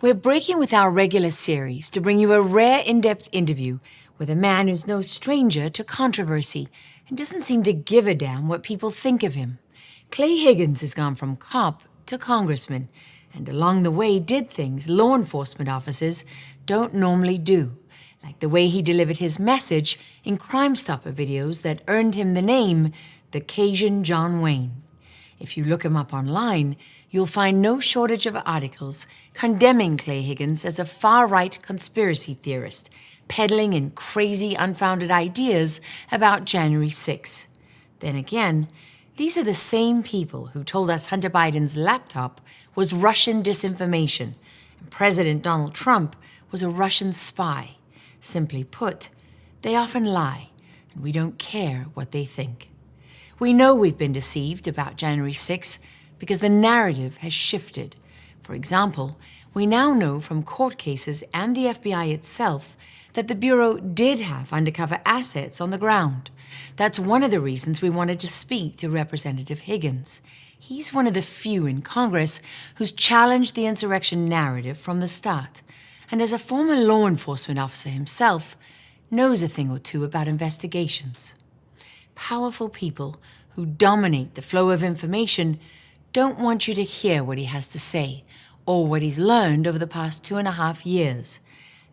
We're breaking with our regular series to bring you a rare in-depth interview with a man who's no stranger to controversy and doesn't seem to give a damn what people think of him. Clay Higgins has gone from cop to congressman, and along the way did things law enforcement officers don't normally do, like the way he delivered his message in Crime Stopper videos that earned him the name the Cajun John Wayne. If you look him up online, you'll find no shortage of articles condemning Clay Higgins as a far-right conspiracy theorist, peddling in crazy, unfounded ideas about January 6. Then again, these are the same people who told us Hunter Biden's laptop was Russian disinformation, and President Donald Trump was a Russian spy. Simply put, they often lie, and we don't care what they think. We know we've been deceived about January 6 because the narrative has shifted. For example, we now know from court cases and the FBI itself that the Bureau did have undercover assets on the ground. That's one of the reasons we wanted to speak to Representative Higgins. He's one of the few in Congress who's challenged the insurrection narrative from the start, and as a former law enforcement officer himself, knows a thing or two about investigations. Powerful people who dominate the flow of information don't want you to hear what he has to say or what he's learned over the past 2.5 years.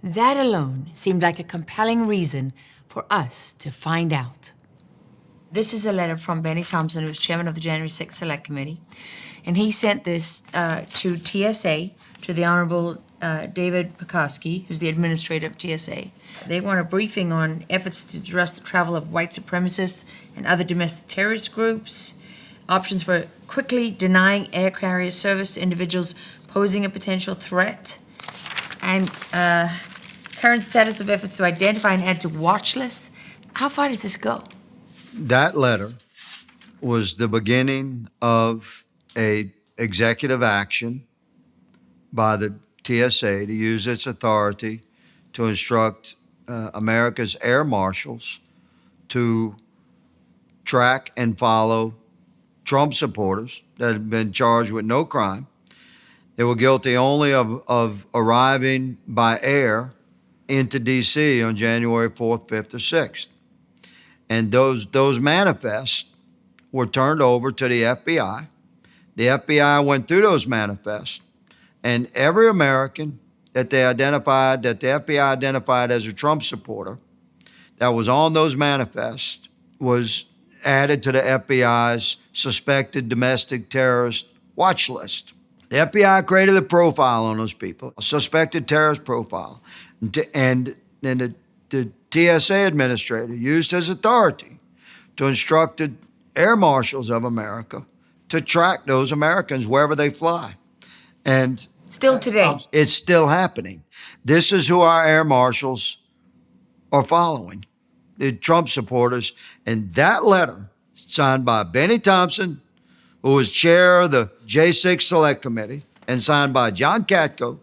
That alone seemed like a compelling reason for us to find out. This is a letter from Benny Thompson, who was chairman of the January 6th Select Committee, and he sent this to TSA, to the Honorable David Pekoski, who's the administrator of TSA. They want a briefing on efforts to address the travel of white supremacists and other domestic terrorist groups, options for quickly denying air carrier service to individuals posing a potential threat, and current status of efforts to identify and add to watch lists. How far does this go? That letter was the beginning of a executive action by the TSA to use its authority to instruct America's air marshals to track and follow Trump supporters that had been charged with no crime. They were guilty only of arriving by air into D.C. on January 4th, 5th, or 6th. And those manifests were turned over to the FBI. The FBI went through those manifests, and every American that the FBI identified as a Trump supporter that was on those manifests was added to the FBI's suspected domestic terrorist watch list. The FBI created a profile on those people, a suspected terrorist profile. And then the TSA administrator used his authority to instruct the air marshals of America to track those Americans wherever they fly. And Still today. It's still happening. This is who our air marshals are following, the Trump supporters. And that letter, signed by Benny Thompson, who was chair of the J6 Select Committee, and signed by John Katko,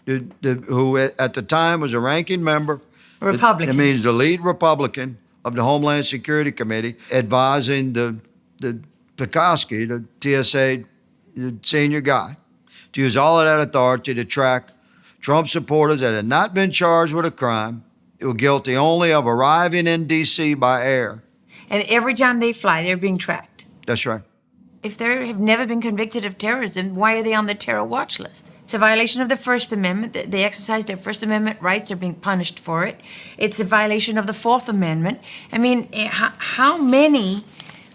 who at the time was a ranking member. Republican. It means the lead Republican of the Homeland Security Committee, advising the Pekoski, the TSA the senior guy, to use all of that authority to track Trump supporters that had not been charged with a crime, who were guilty only of arriving in D.C. by air. And every time they fly, they're being tracked. That's right. If they have never been convicted of terrorism, why are they on the terror watch list? It's a violation of the First Amendment. They exercise their First Amendment rights. They're being punished for it. It's a violation of the Fourth Amendment. I mean, how many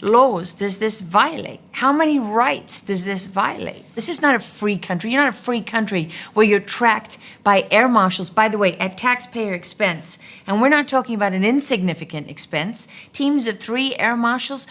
laws does this violate? How many rights does this violate? This is not a free country. You're not a free country where you're tracked by air marshals, by the way, at taxpayer expense. And we're not talking about an insignificant expense. Teams of 3 air marshals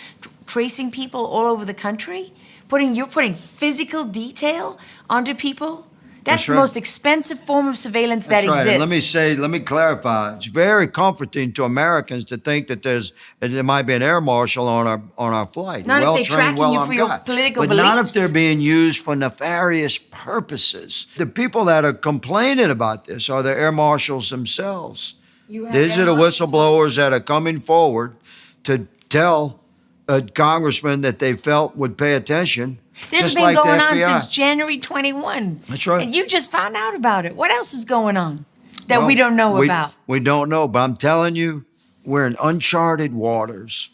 tracing people all over the country. You're putting physical detail onto people. That's the most expensive form of surveillance that exists. And let me clarify. It's very comforting to Americans to think that there might be an air marshal on our flight. Not if they're tracking you for your political beliefs. But not if they're being used for nefarious purposes. The people that are complaining about this are the air marshals themselves. These are the whistleblowers that are coming forward to tell a congressman that they felt would pay attention. This has just been like going the on FBI. since January 21. That's right. And you just found out about it. What else is going on that Well, we don't know about? We don't know, but I'm telling you, we're in uncharted waters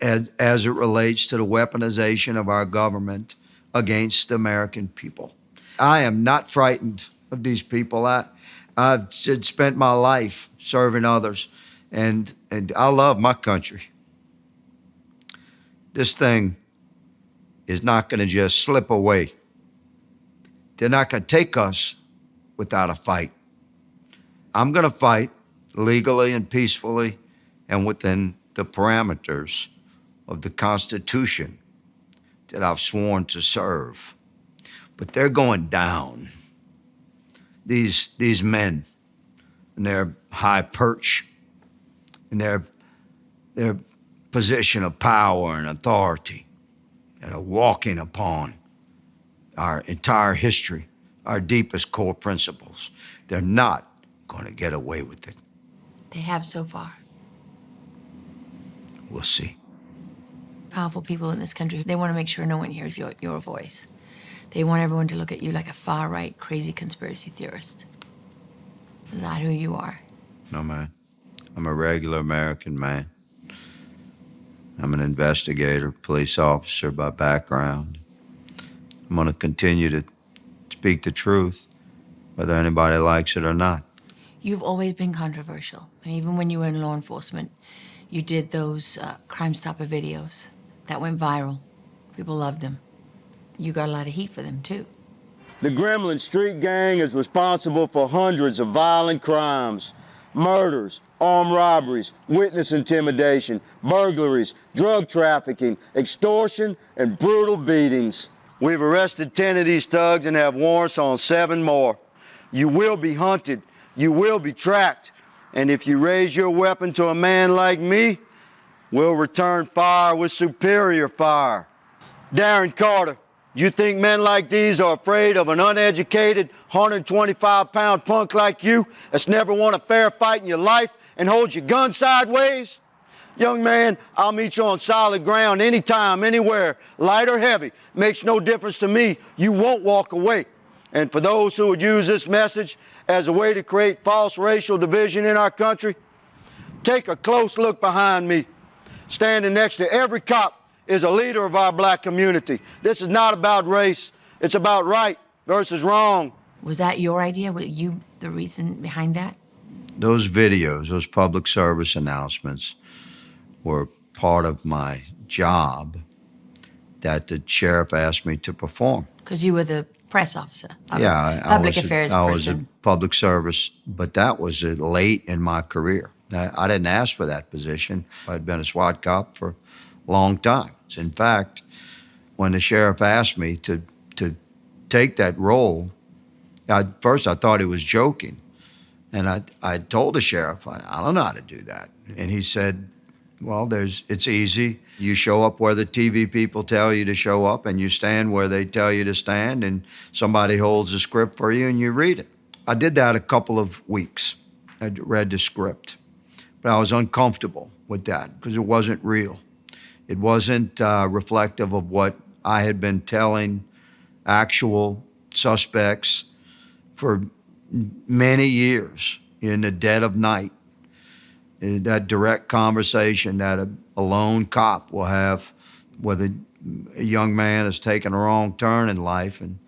as it relates to the weaponization of our government against the American people. I am not frightened of these people. I've spent my life serving others, and I love my country. This thing is not going to just slip away. They're not going to take us without a fight. I'm going to fight legally and peacefully and within the parameters of the Constitution that I've sworn to serve. But they're going down. These men in their high perch, in their position of power and authority, that are walking upon our entire history, our deepest core principles. They're not going to get away with it. They have so far. We'll see. Powerful people in this country, they want to make sure no one hears your voice. They want everyone to look at you like a far-right, crazy conspiracy theorist. Is that who you are? No, man. I'm a regular American man. I'm an investigator, police officer by background. I'm going to continue to speak the truth, whether anybody likes it or not. You've always been controversial. And even when you were in law enforcement, you did those Crime Stopper videos that went viral. People loved them. You got a lot of heat for them, too. The Gremlin Street Gang is responsible for hundreds of violent crimes, murders, armed robberies, witness intimidation, burglaries, drug trafficking, extortion, and brutal beatings. We've arrested 10 of these thugs and have warrants on 7 more. You will be hunted. You will be tracked. And if you raise your weapon to a man like me, we'll return fire with superior fire. Darren Carter, you think men like these are afraid of an uneducated, 125-pound punk like you that's never won a fair fight in your life and holds your gun sideways? Young man, I'll meet you on solid ground anytime, anywhere, light or heavy. Makes no difference to me. You won't walk away. And for those who would use this message as a way to create false racial division in our country, take a close look behind me. Standing next to every cop is a leader of our black community. This is not about race. It's about right versus wrong. Was that your idea? Were you the reason behind that? Those videos, those public service announcements were part of my job that the sheriff asked me to perform. Because you were the press officer. Yeah, public affairs I was person. a public service, but that was late in my career. I didn't ask for that position. I'd been a SWAT cop for a long time. In fact, when the sheriff asked me to take that role, at first I thought he was joking. And I told the sheriff, I don't know how to do that. And he said, well, it's easy. You show up where the TV people tell you to show up, and you stand where they tell you to stand, and somebody holds a script for you and you read it. I did that a couple of weeks. I read the script. But I was uncomfortable with that because it wasn't real. It wasn't reflective of what I had been telling actual suspects for many years in the dead of night. That direct conversation that a lone cop will have with a young man has taken a wrong turn in life and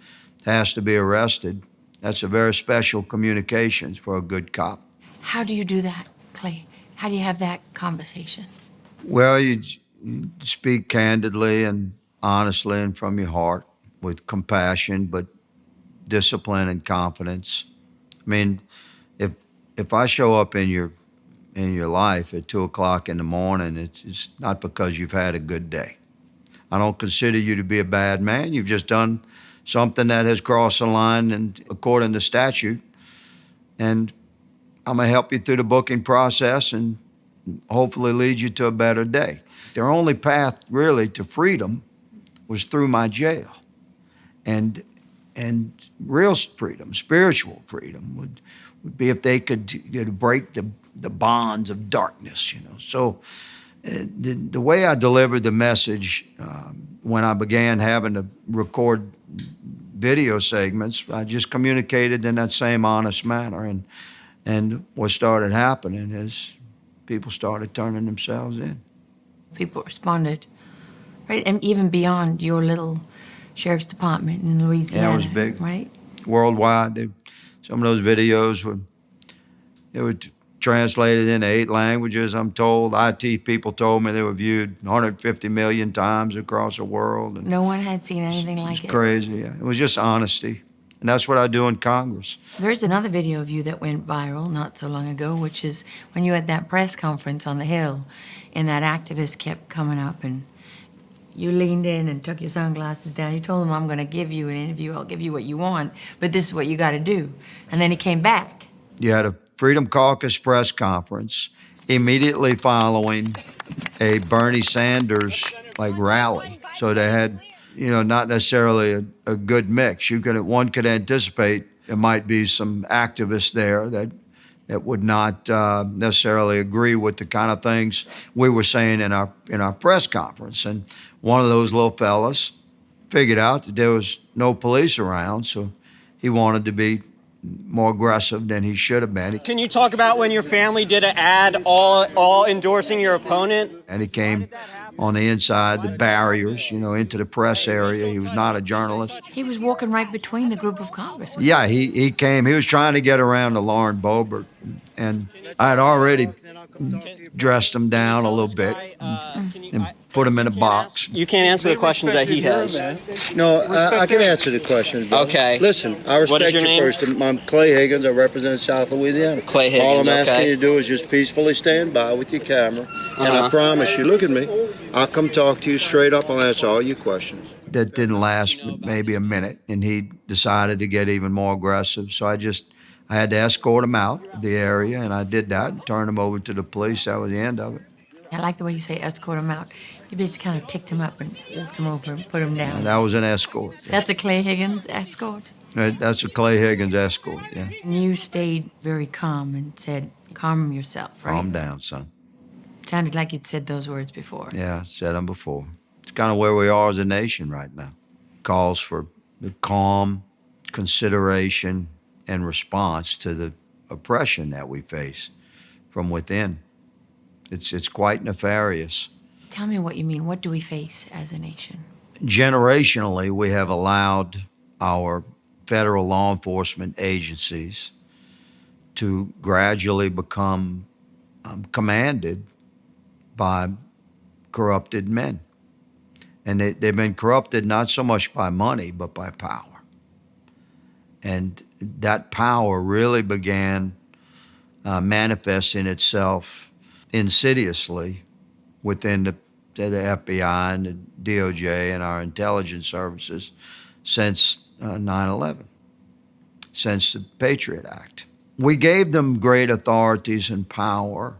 has to be arrested. That's a very special communications for a good cop. How do you do that, Clay? How do you have that conversation? Well, you speak candidly and honestly and from your heart with compassion, but discipline and confidence. I mean, if I show up in your life at 2 o'clock in the morning, it's not because you've had a good day. I don't consider you to be a bad man. You've just done something that has crossed the line and according to statute. And I'm gonna help you through the booking process and hopefully lead you to a better day. Their only path really to freedom was through my jail. And real freedom, spiritual freedom would be if they could break the bonds of darkness, you know. So The way I delivered the message when I began having to record video segments, I just communicated in that same honest manner. And what started happening is people started turning themselves in. People responded, right? And even beyond your little sheriff's department in Louisiana. Yeah, it was big. Right? Worldwide, some of those videos were translated into 8 languages, I'm told. IT people told me they were viewed 150 million times across the world. And no one had seen anything like it. It's crazy, yeah. It was just honesty. And that's what I do in Congress. There's another video of you that went viral not so long ago, which is when you had that press conference on the Hill, and that activist kept coming up, and you leaned in and took your sunglasses down. You told him, I'm going to give you an interview. I'll give you what you want, but this is what you got to do. And then he came back. You had a Freedom Caucus press conference immediately following a Bernie Sanders rally. So they had, not necessarily a good mix. One could anticipate there might be some activists there that would not necessarily agree with the kind of things we were saying in our press conference. And one of those little fellas figured out that there was no police around, so he wanted to be more aggressive than he should have been. Can you talk about when your family did an ad all endorsing your opponent? And he came on the inside, the barriers, into the press area. He was not a journalist. He was walking right between the group of congressmen. Yeah, he came. He was trying to get around to Lauren Boebert, and I had already dressed him down a little bit and put him in a box. You can't answer the questions that he has. No, I can answer the questions, brother. Okay. Listen, I What is respect your you name? first. I'm Clay Higgins. I represent South Louisiana. Clay Higgins, All I'm asking okay. you to do is just peacefully stand by with your camera, and I promise you, look at me, I'll come talk to you straight up. I'll answer all your questions. That didn't last maybe a minute, and he decided to get even more aggressive. So I had to escort him out of the area, and I did that and turned him over to the police. That was the end of it. I like the way you say escort him out. You basically kind of picked him up and walked him over and put him down. And that was an escort. That's a Clay Higgins escort? That's a Clay Higgins escort, yeah. And you stayed very calm and said, calm yourself, right? Calm down, son. Sounded like you'd said those words before. Yeah, I said them before. It's kind of where we are as a nation right now. Calls for the calm consideration and response to the oppression that we face from within. It's quite nefarious. Tell me what you mean. What do we face as a nation? Generationally, we have allowed our federal law enforcement agencies to gradually become commanded by corrupted men. And they've been corrupted not so much by money, but by power. And that power really began manifesting itself insidiously within the FBI and the DOJ and our intelligence services since 9/11, since the Patriot Act. We gave them great authorities and power.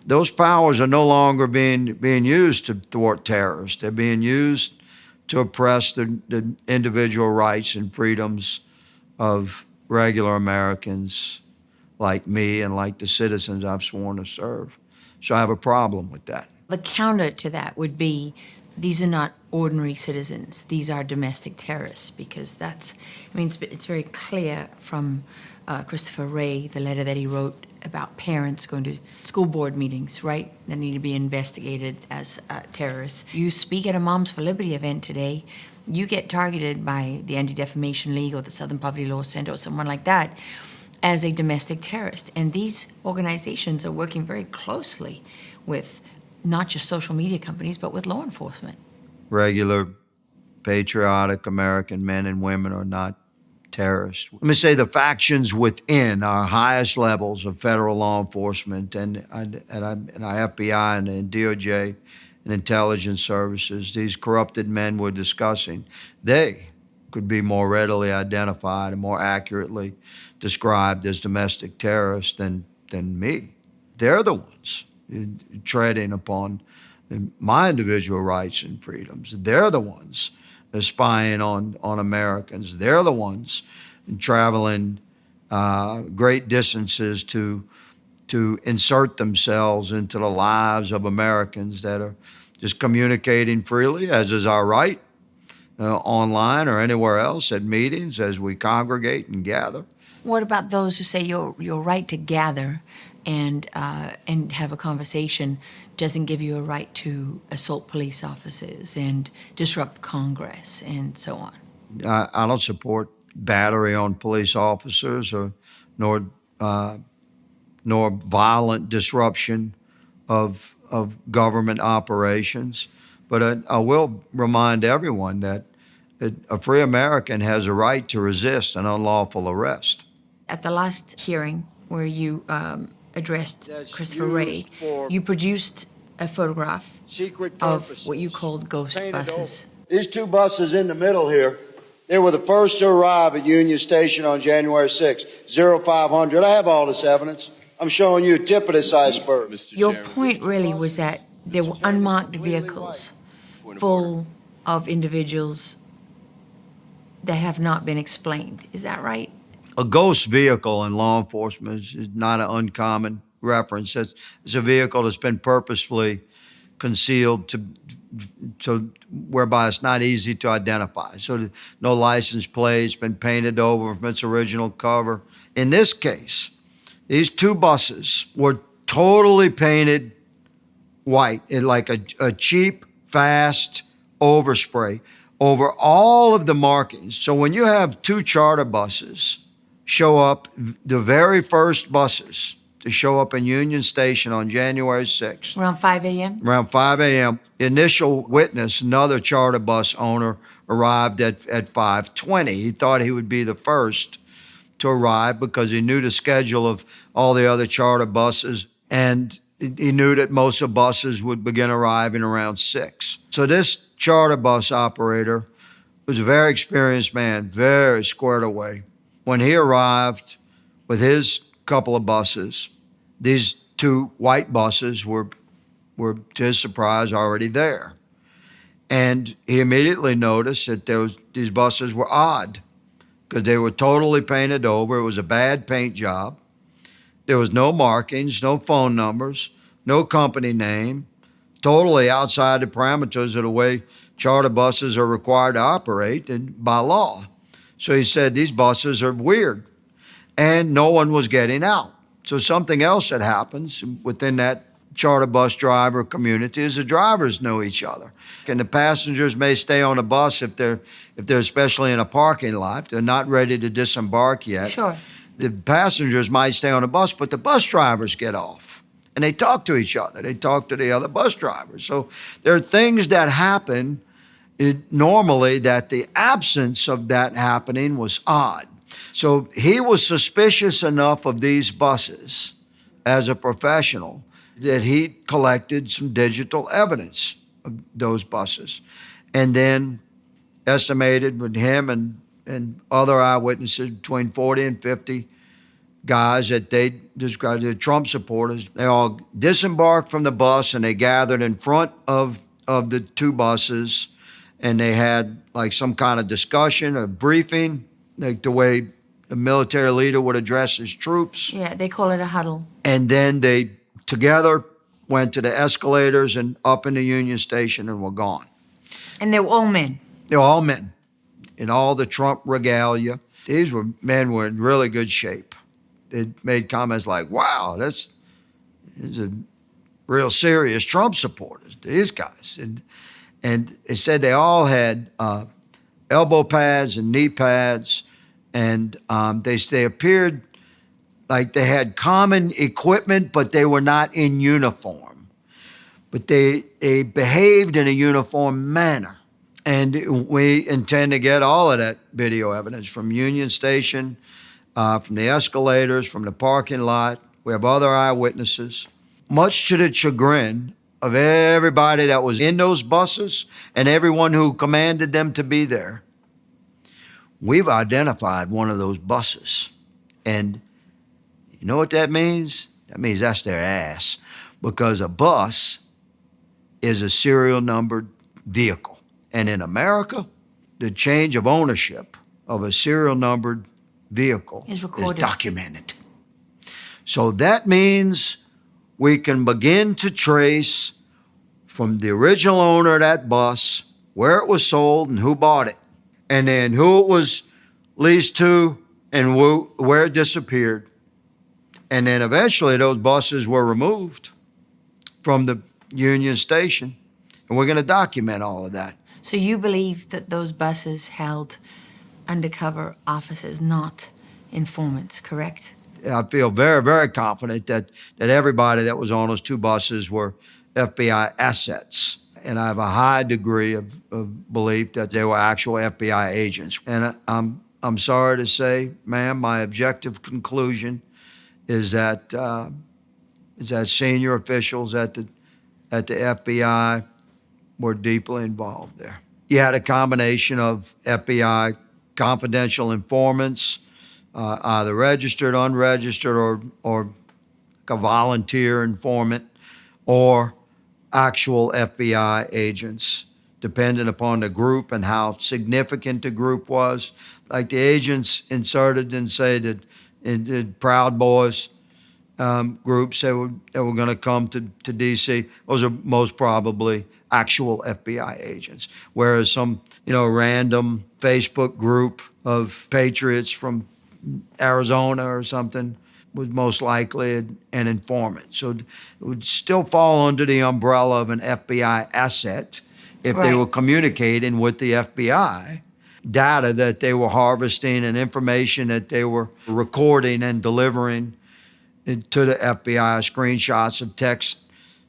Those powers are no longer being used to thwart terrorists. They're being used to oppress the individual rights and freedoms of regular Americans like me and like the citizens I've sworn to serve. So I have a problem with that. The counter to that would be these are not ordinary citizens. These are domestic terrorists, because it's very clear from Christopher Wray, the letter that he wrote about parents going to school board meetings, right, that need to be investigated as terrorists. You speak at a Moms for Liberty event today, you get targeted by the Anti-Defamation League or the Southern Poverty Law Center or someone like that as a domestic terrorist. And these organizations are working very closely with not just social media companies, but with law enforcement. Regular, patriotic American men and women are not terrorists. Let me say the factions within our highest levels of federal law enforcement and our FBI and DOJ and intelligence services, these corrupted men we're discussing, they could be more readily identified and more accurately described as domestic terrorists than me. They're the ones treading upon my individual rights and freedoms. They're the ones spying on Americans. They're the ones traveling great distances to to insert themselves into the lives of Americans that are just communicating freely, as is our right, online or anywhere else at meetings as we congregate and gather. What about those who say your right to gather and have a conversation doesn't give you a right to assault police officers and disrupt Congress and so on? I don't support battery on police officers nor violent disruption of government operations. But I will remind everyone that a free American has a right to resist an unlawful arrest. At the last hearing where you addressed Christopher Wray, you produced a photograph of what you called ghost buses. These two buses in the middle here, they were the first to arrive at Union Station on January 6th, 0500. I have all this evidence. I'm showing you a tip of this iceberg. Your point really was that there were unmarked vehicles full of individuals that have not been explained. Is that right? A ghost vehicle in law enforcement is not an uncommon reference. It's a vehicle that's been purposefully concealed to whereby it's not easy to identify. So no license plate, it's been painted over from its original cover. In this case, these two buses were totally painted white, in like a cheap, fast overspray over all of the markings. So when you have two charter buses show up, the very first buses to show up in Union Station on January 6th. Around 5 a.m.? Around 5 a.m. The initial witness, another charter bus owner, arrived at 5:20. He thought he would be the first to arrive because he knew the schedule of all the other charter buses, and he knew that most of buses would begin arriving around 6. So this charter bus operator was a very experienced man, very squared away. When he arrived with his couple of buses, these two white buses were, to his surprise, already there. And he immediately noticed that these buses were odd because they were totally painted over. It was a bad paint job. There was no markings, no phone numbers, no company name, totally outside the parameters of the way charter buses are required to operate by law. So he said, these buses are weird. And no one was getting out. So something else that happens within that charter bus driver community is the drivers know each other. And the passengers may stay on the bus if they're especially in a parking lot. They're not ready to disembark yet. Sure. The passengers might stay on the bus, but the bus drivers get off. And they talk to each other. They talk to the other bus drivers. So there are things that happen normally that the absence of that happening was odd. So he was suspicious enough of these buses as a professional that he collected some digital evidence of those buses and then estimated with him and other eyewitnesses between 40 and 50 guys that they described as Trump supporters. They all disembarked from the bus and they gathered in front of the two buses and they had like some kind of discussion, a briefing, like the way a military leader would address his troops. Yeah, they call it a huddle. And then they together went to the escalators and up in the Union Station and were gone. And they were all men. They were all men in all the Trump regalia. These men were in really good shape. They made comments like, wow, these are real serious Trump supporters, these guys. And it said they all had elbow pads and knee pads, and they appeared like they had common equipment, but they were not in uniform. But they behaved in a uniform manner. And we intend to get all of that video evidence from Union Station, from the escalators, from the parking lot. We have other eyewitnesses. Much to the chagrin of everybody that was in those buses and everyone who commanded them to be there, we've identified one of those buses. And you know what that means? That means that's their ass, because a bus is a serial numbered vehicle. And in America, the change of ownership of a serial numbered vehicle is recorded, is documented. So that means we can begin to trace from the original owner of that bus, where it was sold and who bought it, and then who it was leased to and where it disappeared. And then eventually those buses were removed from the Union Station, and we're going to document all of that. So you believe that those buses held undercover officers, not informants, correct? I feel very, very confident that everybody that was on those two buses were FBI assets. And I have a high degree of belief that they were actual FBI agents. And I'm sorry to say, ma'am, my objective conclusion is that senior officials at the FBI were deeply involved there. You had a combination of FBI confidential informants, either registered, unregistered, or a volunteer informant, or actual FBI agents, depending upon the group and how significant the group was. Like the agents inserted and say that in the Proud Boys groups that were going to come to D.C., those are most probably actual FBI agents. Whereas some, random Facebook group of patriots from Arizona or something was most likely an informant. So it would still fall under the umbrella of an FBI asset if they were communicating with the FBI, data that they were harvesting and information that they were recording and delivering to the FBI, screenshots of text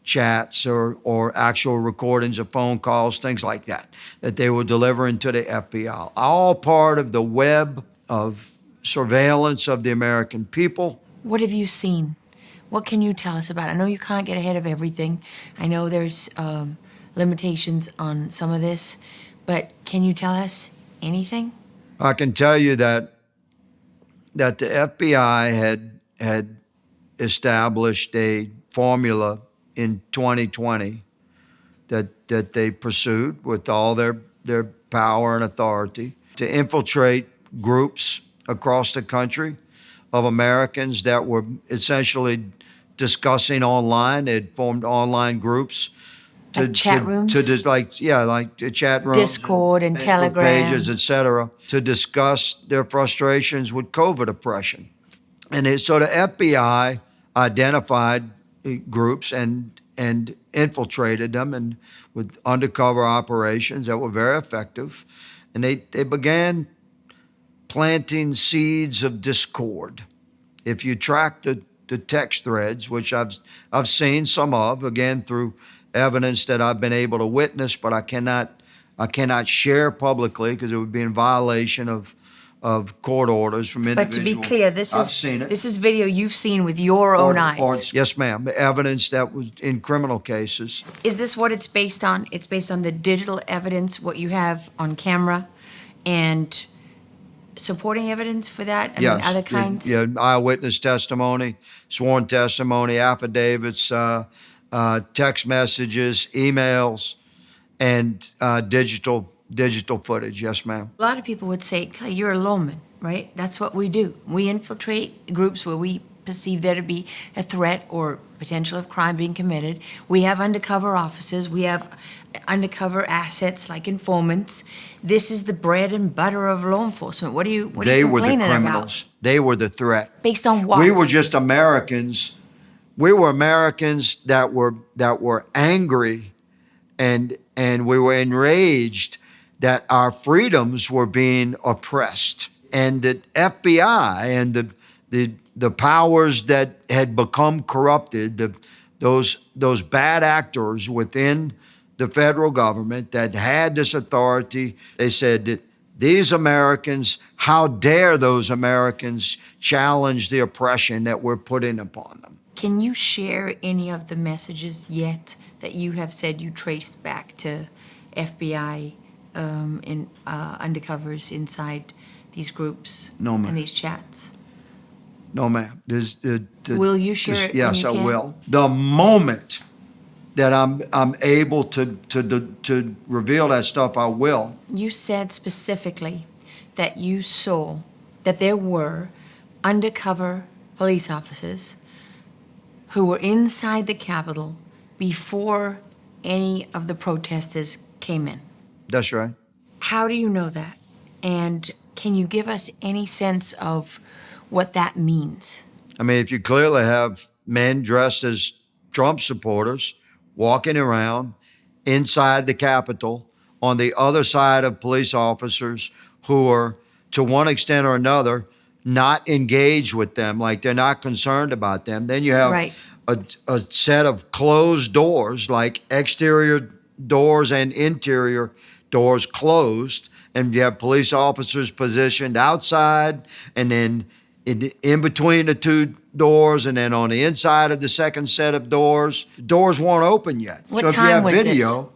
chats or actual recordings of phone calls, things like that they were delivering to the FBI. All part of the web of surveillance of the American people. What have you seen? What can you tell us about it? I know you can't get ahead of everything. I know there's limitations on some of this, but can you tell us anything? I can tell you that the FBI had established a formula in 2020 that they pursued with all their power and authority to infiltrate groups across the country of Americans that were essentially discussing online. They'd formed online groups like chat rooms, like chat rooms, Discord and Facebook Telegram pages, etc., to discuss their frustrations with COVID oppression. And so the FBI identified groups and infiltrated them, and with undercover operations that were very effective. And they began planting seeds of discord. If you track the text threads, which I've seen some of, again, through evidence that I've been able to witness, but I cannot share publicly because it would be in violation of court orders from individuals. But to be clear, I've seen it. This is video you've seen with your own eyes. Yes, ma'am. The evidence that was in criminal cases. Is this what it's based on? It's based on the digital evidence, what you have on camera, and supporting evidence for that? Yes. Other kinds? Yeah, eyewitness testimony, sworn testimony, affidavits, text messages, emails, and digital footage. Yes, ma'am. A lot of people would say, Clay, you're a lawman, right? That's what we do. We infiltrate groups where we perceive there to be a threat or potential of crime being committed. We have undercover officers. We have undercover assets like informants. This is the bread and butter of law enforcement. What are you complaining about? They were the criminals. They were the threat. Based on what? We were just Americans. We were Americans that were angry and we were enraged that our freedoms were being oppressed, and that FBI and the powers that had become corrupted, those bad actors within the federal government that had this authority, they said that these Americans, how dare those Americans challenge the oppression that we're putting upon them? Can you share any of the messages yet that you have said you traced back to FBI undercovers inside these groups? No, ma'am. And these chats? No, ma'am. Will you share it? Yes, I will. The moment that I'm able to reveal that stuff, I will. You said specifically that you saw that there were undercover police officers who were inside the Capitol before any of the protesters came in. That's right. How do you know that? And can you give us any sense of what that means? I mean, if you clearly have men dressed as Trump supporters walking around inside the Capitol on the other side of police officers who are, to one extent or another, not engaged with them, like they're not concerned about them, then you have Right. a set of closed doors, like exterior doors and interior doors closed, and you have police officers positioned outside and then in between the two doors, and then on the inside of the second set of doors. Doors weren't open yet. What so if time you have was video,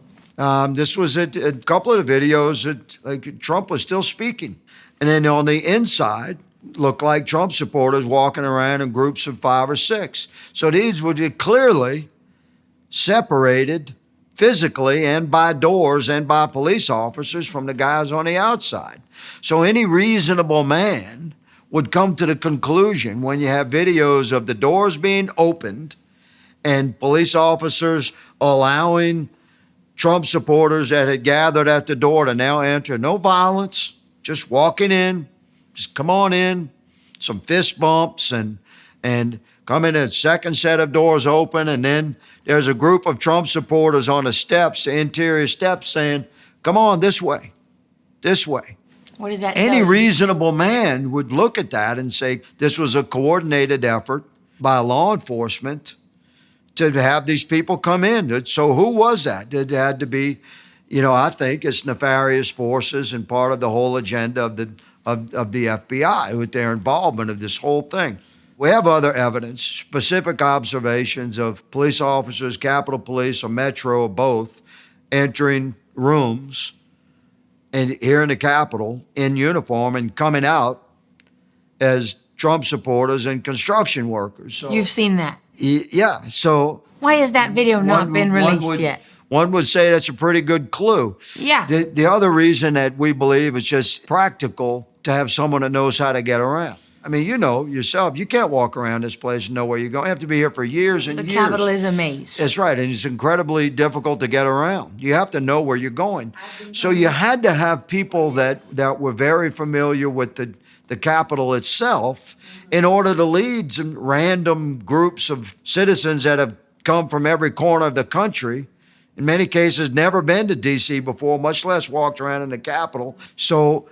this was a couple of the videos that like Trump was still speaking. And then on the inside, looked like Trump supporters walking around in groups of 5 or 6. So these were clearly separated physically and by doors and by police officers from the guys on the outside. So any reasonable man would come to the conclusion when you have videos of the doors being opened and police officers allowing Trump supporters that had gathered at the door to now enter, no violence, just walking in, just come on in, some fist bumps and come in, a second set of doors open, and then there's a group of Trump supporters on the steps, the interior steps, saying, come on, this way, this way. What does that tell Any you? reasonable man would look at that and say this was a coordinated effort by law enforcement to have these people come in. So who was that? It had to be, I think it's nefarious forces and part of the whole agenda of the FBI with their involvement of this whole thing. We have other evidence, specific observations of police officers, Capitol Police or Metro or both, entering rooms and here in the Capitol in uniform and coming out as Trump supporters and construction workers. So, You've seen that. yeah. So Why has that video not been released yet? One would say that's a pretty good clue. Yeah. The other reason that we believe is just practical to have someone that knows how to get around. I mean, you know yourself, you can't walk around this place and know where you're going. You have to be here for years and The years. Capitol is a maze. That's right, and it's incredibly difficult to get around. You have to know where you're going. So you had to have people that were very familiar with the Capitol itself in order to lead some random groups of citizens that have come from every corner of the country, in many cases never been to D.C. before, much less walked around in the Capitol. So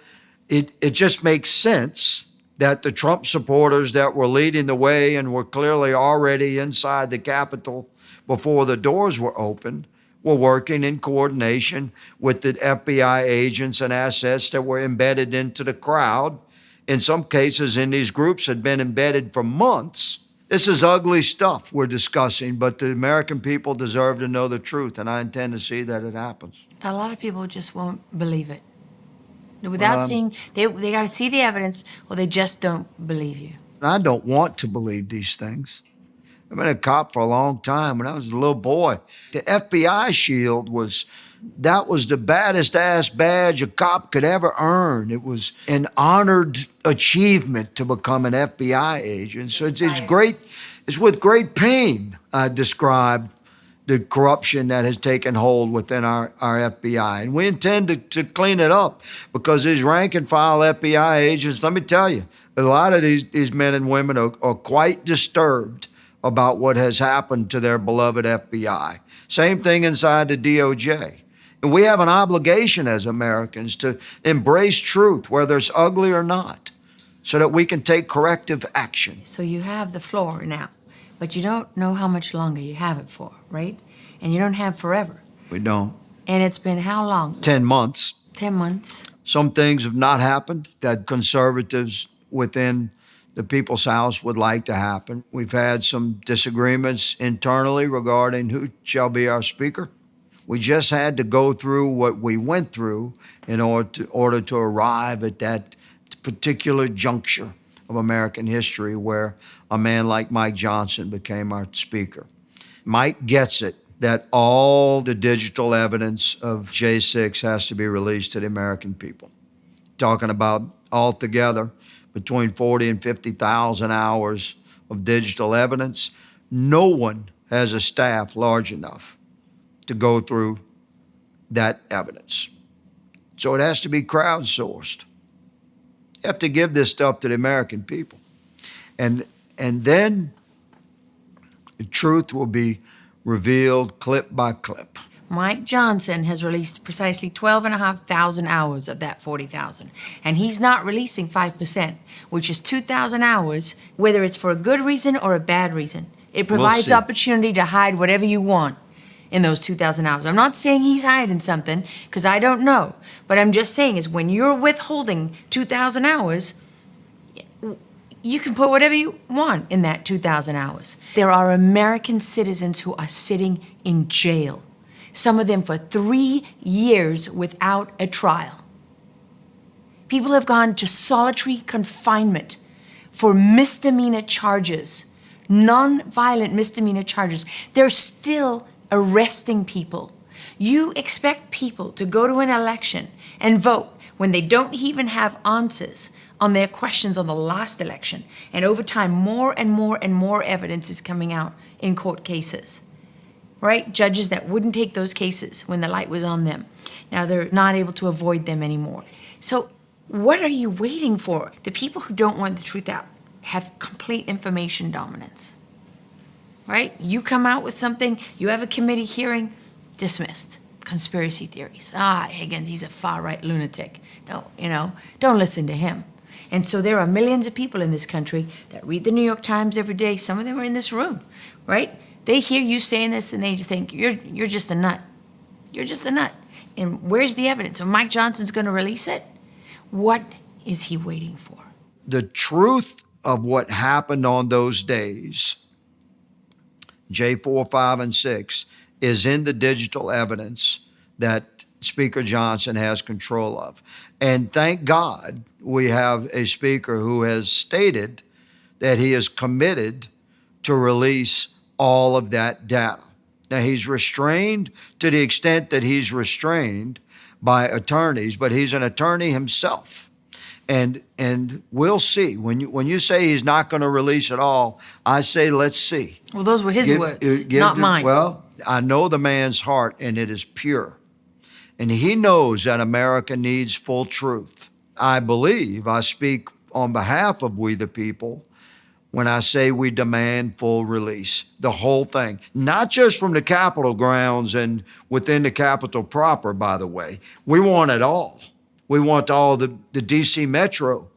it just makes sense that the Trump supporters that were leading the way and were clearly already inside the Capitol before the doors were opened were working in coordination with the FBI agents and assets that were embedded into the crowd. In some cases, in these groups had been embedded for months. This is ugly stuff we're discussing, but the American people deserve to know the truth, and I intend to see that it happens. A lot of people just won't believe it. Without seeing, they got to see the evidence, or they just don't believe you. I don't want to believe these things. I've been a cop for a long time. When I was a little boy, the FBI shield was the baddest ass badge a cop could ever earn. It was an honored achievement to become an FBI agent. So it's great. It's with great pain I describe the corruption that has taken hold within our FBI. And we intend to clean it up because these rank and file FBI agents, let me tell you, a lot of these men and women are quite disturbed about what has happened to their beloved FBI. Same thing inside the DOJ. And we have an obligation as Americans to embrace truth, whether it's ugly or not, so that we can take corrective action. So you have the floor now, but you don't know how much longer you have it for, right? And you don't have forever. We don't. And it's been how long? 10 months. 10 months. Some things have not happened that conservatives within the People's House would like to happen. We've had some disagreements internally regarding who shall be our speaker. We just had to go through what we went through in order to arrive at that particular juncture of American history where a man like Mike Johnson became our speaker. Mike gets it that all the digital evidence of J6 has to be released to the American people. Talking about altogether between 40 and 50,000 hours of digital evidence, No one has a staff large enough to go through that evidence. So it has to be crowdsourced. You have to give this stuff to the American people. And then the truth will be revealed clip by clip. Mike Johnson has released precisely 12,500 hours of that 40,000. And he's not releasing 5%, which is 2,000 hours, whether it's for a good reason or a bad reason. It provides see. opportunity to hide whatever you want in those 2,000 hours. I'm not saying he's hiding something, because I don't know. But I'm just saying is when you're withholding 2,000 hours, you can put whatever you want in that 2,000 hours. There are American citizens who are sitting in jail, some of them for 3 years without a trial. People have gone to solitary confinement for misdemeanor charges, non-violent misdemeanor charges. They're still arresting people. You expect people to go to an election and vote when they don't even have answers on their questions on the last election. And over time, more and more and more evidence is coming out in court cases, right? Judges that wouldn't take those cases when the light was on them. Now they're not able to avoid them anymore. So what are you waiting for? The people who don't want the truth out have complete information dominance, right? You come out with something, you have a committee hearing, dismissed. Conspiracy theories. Higgins, he's a far-right lunatic. Don't listen to him. And so there are millions of people in this country that read the New York Times every day. Some of them are in this room, right? They hear you saying this and they think, you're just a nut. You're just a nut. And where's the evidence? And Mike Johnson's going to release it? What is he waiting for? The truth of what happened on those days, J4, 5, and 6, is in the digital evidence that Speaker Johnson has control of. And thank God we have a speaker who has stated that he is committed to release all of that data. Now, he's restrained to the extent that he's restrained by attorneys, but he's an attorney himself. And we'll see. When you say he's not going to release it all, I say let's see. Well, those were his words, not mine. Well, I know the man's heart, and it is pure. And he knows that America needs full truth. I believe I speak on behalf of we the people when I say we demand full release, the whole thing. Not just from the Capitol grounds and within the Capitol proper, by the way. We want it all. We want all the D.C. Metro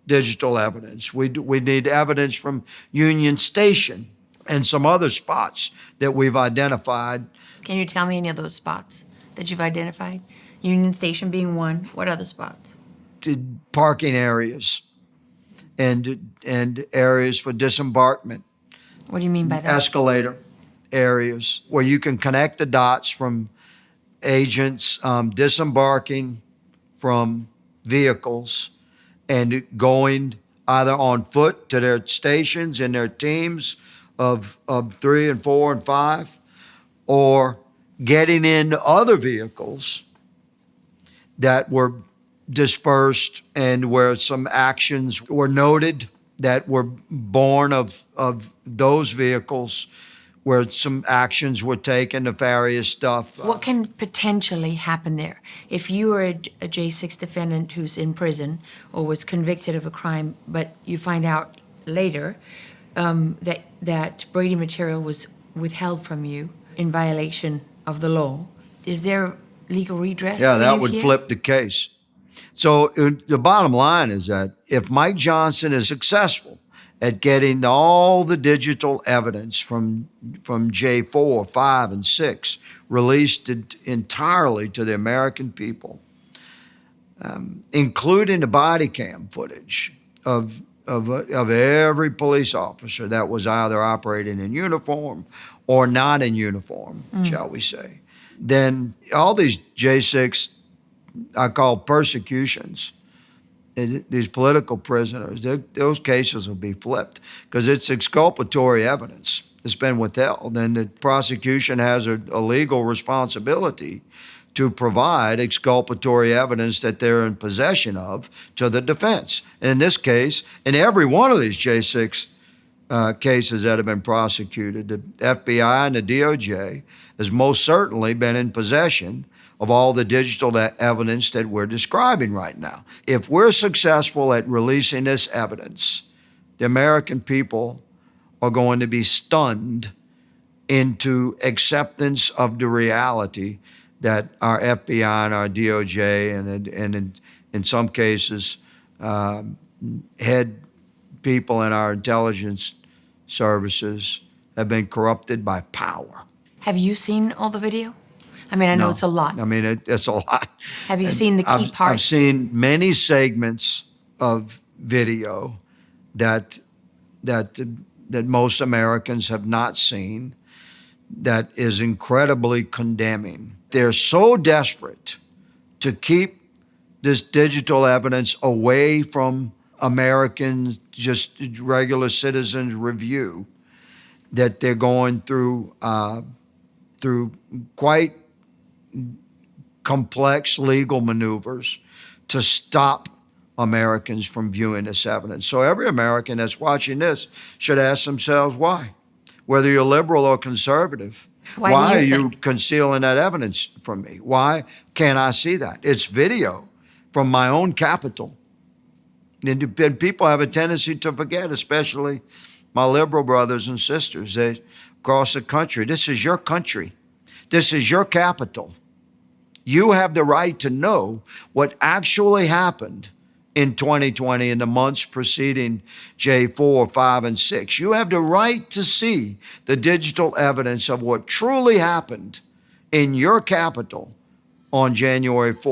digital evidence. We need evidence from Union Station and some other spots that we've identified. Can you tell me any of those spots that you've identified? Union Station being one. What other spots? Parking areas and areas for disembarkment. What do you mean by that? Escalator areas where you can connect the dots from agents disembarking from vehicles and going either on foot to their stations and their teams of 3 and 4 and 5, or getting in other vehicles that were dispersed and where some actions were noted that were born of those vehicles, where some actions were taken, nefarious stuff. What can potentially happen there? If you are a J6 defendant who's in prison or was convicted of a crime, but you find out later that Brady material was withheld from you in violation of the law, is there legal redress? Yeah, that would flip the case. So the bottom line is that if Mike Johnson is successful at getting all the digital evidence from J4, 5, and 6 released entirely to the American people, including the body cam footage of every police officer that was either operating in uniform or not in uniform, shall we say, then all these J6, I call persecutions, these political prisoners, those cases will be flipped because it's exculpatory evidence. It's been withheld, and the prosecution has a legal responsibility to provide exculpatory evidence that they're in possession of to the defense. And in this case, in every one of these J6 cases that have been prosecuted. The FBI and the DOJ has most certainly been in possession of all the digital evidence that we're describing right now. If we're successful at releasing this evidence, the American people are going to be stunned into acceptance of the reality that our FBI and our DOJ and in some cases head people in our intelligence services have been corrupted by power. Have you seen all the video? I mean, I know it's a lot. I mean, it's a lot. Have you seen the key parts? I've seen many segments of video that most Americans have not seen that is incredibly condemning. They're so desperate to keep this digital evidence away from Americans, just regular citizens' review, that they're going through quite complex legal maneuvers to stop Americans from viewing this evidence. So every American that's watching this should ask themselves why. Whether you're liberal or conservative, why are you concealing that evidence from me? Why can't I see that? It's video from my own capital. And people have a tendency to forget, especially my liberal brothers and sisters. They across the country. This is your country. This is your capital. You have the right to know what actually happened in 2020 in the months preceding J4, 5, and 6. You have the right to see the digital evidence of what truly happened in your capital on January 4th.